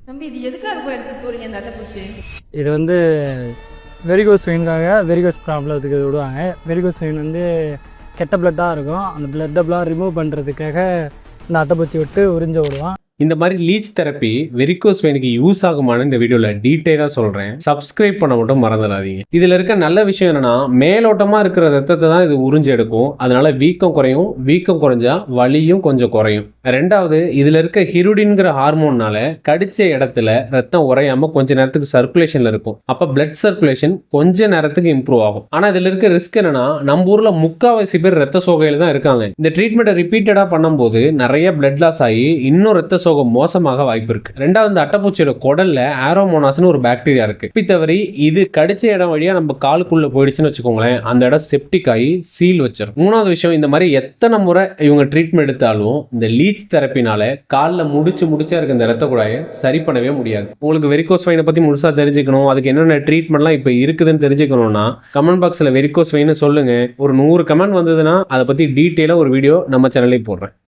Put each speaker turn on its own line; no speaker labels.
தம்பி இது எதுக்காக போய் எடுத்துட்டு போறீங்க இந்த அட்டைப்பூச்சி?
இது வந்து வெரிகோஸ் வெயினுக்காக வெரிகோஸ் ப்ராப்ளத்துக்கு விடுவாங்க. வெரிகோஸ் வெயின் வந்து கெட்ட பிளட்டாக இருக்கும். அந்த பிளட்டெல்லாம் ரிமூவ் பண்ணுறதுக்காக இந்த அட்டைப்பூச்சி விட்டு உறிஞ்ச விடுவான்.
இந்த மாதிரி லீச் தெரப்பி வெரிகோஸ் வெயினுக்கு யூஸ் ஆகுமான்னு இந்த வீடியோவில் டீட்டெயிலாக சொல்கிறேன். சப்ஸ்கிரைப் பண்ண மட்டும் மறந்துடாதீங்க. இதில் இருக்க நல்ல விஷயம் என்னன்னா, மேலோட்டமாக இருக்கிற ரத்தத்தை தான் இது உறிஞ்சி எடுக்கும். அதனால வீக்கம் குறையும். வீக்கம் குறைஞ்சா வலியும் கொஞ்சம் குறையும். ரெண்டாவது, இதில் இருக்க ஹிருடின்கிற ஹார்மோன்னால கடிச்ச இடத்துல ரத்தம் உறையாம கொஞ்ச நேரத்துக்கு சர்க்குலேஷன்ல இருக்கும். அப்போ பிளட் சர்க்குலேஷன் கொஞ்ச நேரத்துக்கு இம்ப்ரூவ் ஆகும். ஆனால் இதில் இருக்க ரிஸ்க் என்னன்னா, நம்ம ஊரில் 3/4 பேர் ரத்த சோகையில் தான் இருக்காங்க. இந்த ட்ரீட்மெண்ட்டை ரிப்பீட்டடாக பண்ணும்போது நிறைய பிளட் லாஸ் ஆகி இன்னும் ரத்த சோகம் மோசமாக வாய்ப்பு இருக்கு. ரெண்டாவது, இந்த அட்டைப்பூச்சியோட குடல்ல ஆரோமோனாஸ்னு ஒரு பாக்டீரியா இருக்கு. தவிர இது கடிச்ச இடம் வழியா நம்ம காலுக்குள்ள போயிடுச்சுன்னு வச்சுக்கோங்களேன், அந்த இடம் செப்டிக் ஆகி சீல் வச்சிரும். மூணாவது விஷயம், இந்த மாதிரி எத்தனை முறை இவங்க ட்ரீட்மெண்ட் எடுத்தாலும் இந்த லீச் தெரப்பினால காலில் முடிச்சா இருக்க இந்த ரத்த குழாயை சரி பண்ணவே முடியாது. உங்களுக்கு வெரிகோஸ் வெயினை பத்தி முழுசா தெரிஞ்சுக்கணும், அதுக்கு என்னென்ன ட்ரீட்மெண்ட்லாம் இப்போ இருக்குதுன்னு தெரிஞ்சுக்கணும்னா கமெண்ட் பாக்ஸ்ல வெரிகோஸ் வெயின்னு சொல்லுங்க. ஒரு 100 கமெண்ட் வந்ததுன்னா அதை பத்தி டீட்டெயிலாக ஒரு வீடியோ நம்ம சேனல்லே போடுறேன்.